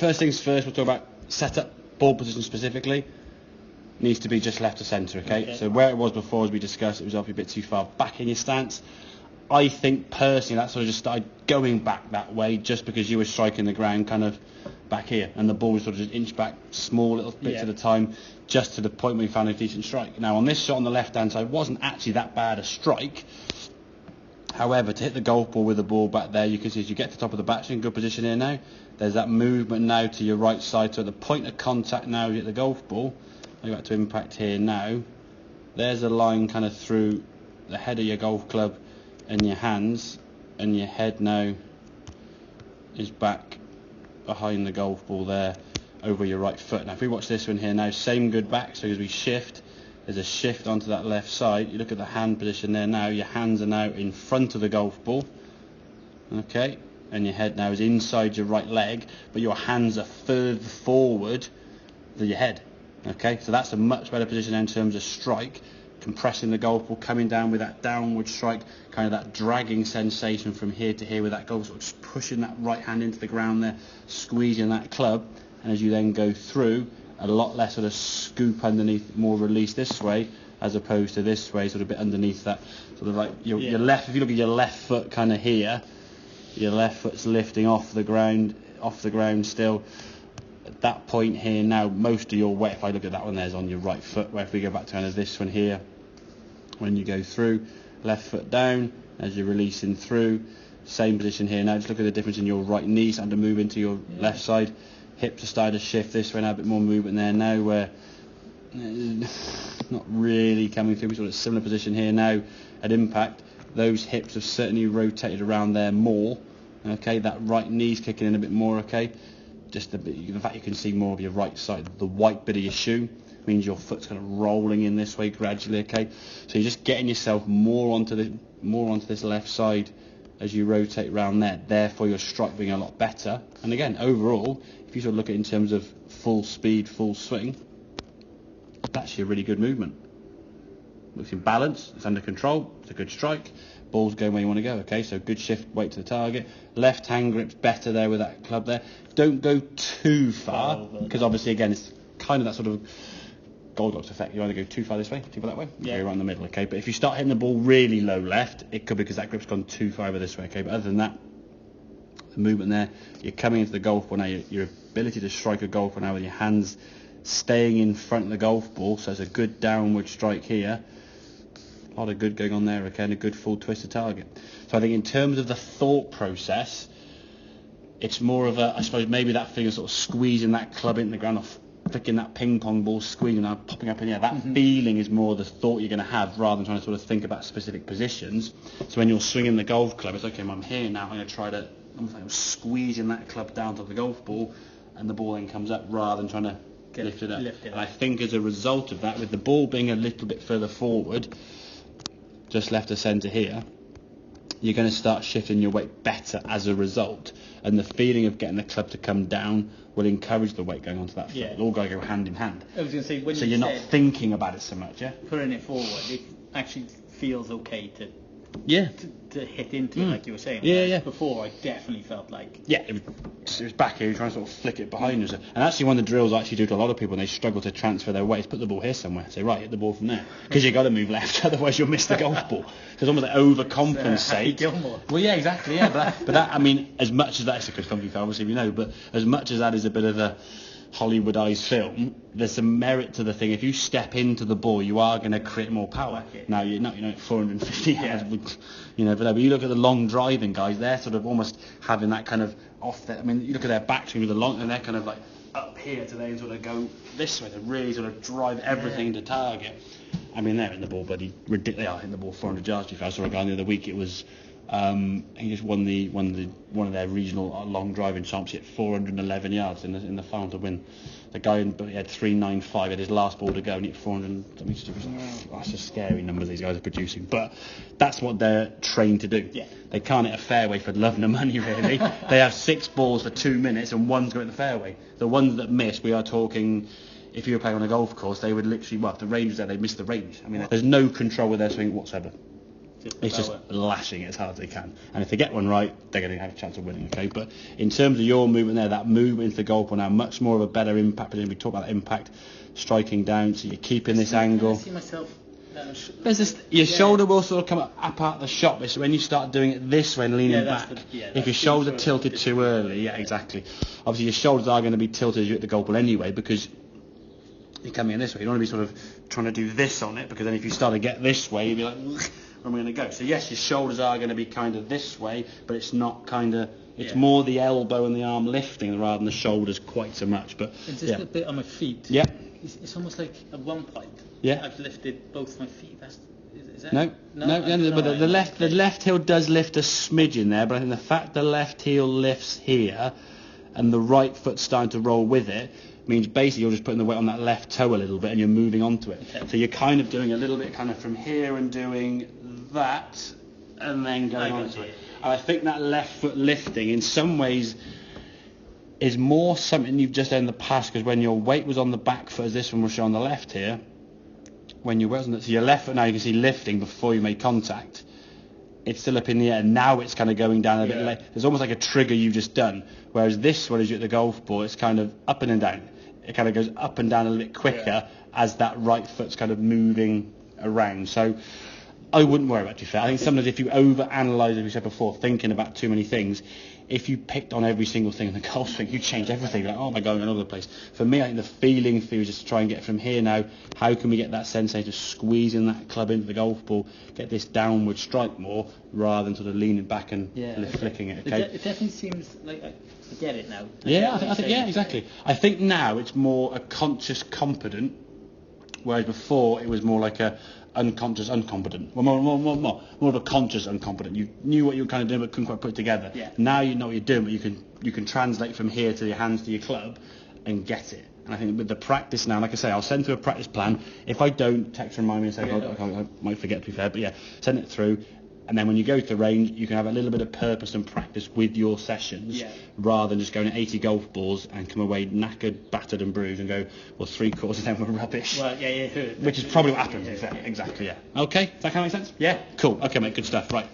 first things first, we'll talk about setup, ball position specifically. Needs to be just left to centre, okay? So where it was before, as we discussed, it was obviously a bit too far back in your stance. I think personally that sort of just started going back that way just because you were striking the ground kind of back here, and the ball was sort of just inch back small little bits at a time, just to the point where you found a decent strike. Now on this shot on the left hand side wasn't actually that bad a strike. However, to hit the golf ball with the ball back there, you can see as you get to the top of the backswing, good position here now. There's that movement now to your right side, so at the point of contact now you hit the golf ball, you got to impact here now. There's a line kind of through the head of your golf club and your hands, and your head now is back behind the golf ball there over your right foot. Now if we watch this one here now, same good back, so as we shift, there's a shift onto that left side. You look at the hand position there now, your hands are now in front of the golf ball, okay, and your head now is inside your right leg, but your hands are further forward than your head, okay, so that's a much better position in terms of strike, compressing the golf ball, coming down with that downward strike, kind of that dragging sensation from here to here with that golf, sort of just pushing that right hand into the ground there, squeezing that club, and as you then go through, a lot less sort of scoop underneath, more release this way as opposed to this way, sort of a bit underneath that, sort of like your left. If you look at your left foot kind of here, your left foot's lifting off the ground still. At that point here now, most of your weight, if I look at that one, there's on your right foot. Where if we go back to kind of this one here, when you go through, left foot down as you're releasing through, same position here now. Just look at the difference in your right knee starting to move into your left side. Hips are starting to shift this way now, a bit more movement there now, where not really coming through. We sort of similar position here now at impact. Those hips have certainly rotated around there more. Okay, that right knee's kicking in a bit more. Okay, just the fact you can see more of your right side, the white bit of your shoe means your foot's kind of rolling in this way gradually. Okay, so you're just getting yourself more onto this left side as you rotate around there. Therefore, your strike being a lot better. And again, overall, if you sort of look at it in terms of full speed, full swing, it's actually a really good movement. Looks in balance, it's under control, it's a good strike, ball's going where you want to go, okay, so good shift, weight to the target, left hand grip's better there with that club there. Don't go too far, because obviously again it's kind of that sort of Goldilocks effect. You either go too far this way, too far that way, or you're right in the middle, okay, but if you start hitting the ball really low left, it could be because that grip's gone too far over this way, okay, but other than that, the movement there, you're coming into the golf ball now, your ability to strike a golf ball now with your hands staying in front of the golf ball, so it's a good downward strike here, a lot of good going on there, okay, and a good full twist to target. So I think in terms of the thought process, it's more of a, I suppose maybe that thing of sort of squeezing that club into the ground, or flicking that ping pong ball, squeezing and popping up in the air, that feeling is more the thought you're going to have rather than trying to sort of think about specific positions. So when you're swinging the golf club, it's okay, I'm here now, I'm going to try to, almost like squeezing that club down to the golf ball, and the ball then comes up rather than trying to lift it up. And I think as a result of that, with the ball being a little bit further forward, just left of centre here, you're going to start shifting your weight better as a result, and the feeling of getting the club to come down will encourage the weight going onto that foot. It'll all go hand in hand. I was going to say, when so you're not thinking about it so much, putting it forward, it actually feels okay to hit into it, like you were saying. Before, I definitely felt like... Yeah, it was back here, you're trying to sort of flick it behind us. And actually one of the drills I actually do to a lot of people when they struggle to transfer their weight is put the ball here somewhere. Say, right, hit the ball from there. Because you've got to move left, otherwise you'll miss the golf ball. So it's almost like overcompensate. Well, yeah, exactly, yeah. But that, I mean, as much as that is a good comedy film, obviously, you know, but as much as that is a bit of a Hollywoodized film, there's some merit to the thing. If you step into the ball, you are going to create more power. Now you're not, 450 yards, but you look at the long driving guys, they're sort of almost having that kind of off there. I mean, you look at their backswing with the long, and they're kind of like up here to then sort of go this way to really sort of drive everything to target. I mean, they're in the ball, buddy. Ridiculous. They are hitting the ball 400 yards. I saw a guy the other week. It was. He just won one of their regional long driving championship, 411 yards in the final to win. The guy he had 395 at his last ball to go, and he hit 400. That's just scary numbers these guys are producing, but that's what they're trained to do. They can't hit a fairway for love nor money, really. They have 6 balls for 2 minutes, and one's going to the fairway. The ones that miss, we are talking. If you were playing on a golf course, they would literally, if the range was there, they'd miss the range. I mean, there's no control with their swing whatsoever. It's just lashing it as hard as they can. And if they get one right, they're going to have a chance of winning, okay? But in terms of your movement there, that movement into the golf ball now, much more of a better impact. We talk about that impact, striking down, so you're keeping this angle. I see myself... your shoulder will sort of come up out the shot, so when you start doing it this way and leaning back, if your shoulders are tilted too early, exactly. Obviously your shoulders are going to be tilted as you hit the golf ball anyway, because you're coming in this way. You don't want to be sort of trying to do this on it, because then if you start to get this way, you'll be like, where am I going to go? So yes, your shoulders are going to be kind of this way, but it's not kind of... It's more the elbow and the arm lifting rather than the shoulders quite so much. But it's just a bit on my feet. Yeah. It's almost like at one point I've lifted both my feet. Is that... No. But the left heel does lift a smidge in there, but I think the fact the left heel lifts here and the right foot's starting to roll with it means basically you're just putting the weight on that left toe a little bit and you're moving onto it. Okay. So you're kind of doing a little bit kind of from here and doing that and then going onto it. And I think that left foot lifting in some ways is more something you've just done in the past, because when your weight was on the back foot, as this one will show on the left here, when you wasn't, so your left foot now you can see lifting before you made contact. It's still up in the air. Now it's kind of going down a bit late. There's almost like a trigger you've just done. Whereas this one, as you're at the golf ball, it's kind of up and then down. It kind of goes up and down a little bit quicker as that right foot's kind of moving around. So I wouldn't worry about it, to be fair. I think sometimes if you overanalyze, as we said before, thinking about too many things, if you picked on every single thing in the golf swing, you change everything. Like, oh my God, I'm all over the place. For me, I think the feeling for you is just to try and get from here now, how can we get that sensation of squeezing that club into the golf ball, get this downward strike more, rather than sort of leaning back and flicking it, okay? It definitely seems like I get it now. I think exactly. I think now it's more a conscious competent, whereas before it was more like a unconscious uncompetent. Well, more of a conscious uncompetent. You knew what you were kind of doing but couldn't quite put it together. Yeah. Now you know what you're doing, but you can translate from here to your hands to your club and get it. And I think with the practice now, like I say, I'll send through a practice plan. If I don't, text remind me and say, I might forget, to be fair, but send it through. And then when you go to the range, you can have a little bit of purpose and practice with your sessions, rather than just going at 80 golf balls and come away knackered, battered and bruised and go, well, 3/4 of them were rubbish. Well, which is probably what happens, exactly, Okay, does that kind of make sense? Yeah. Cool, okay, mate, good stuff, right.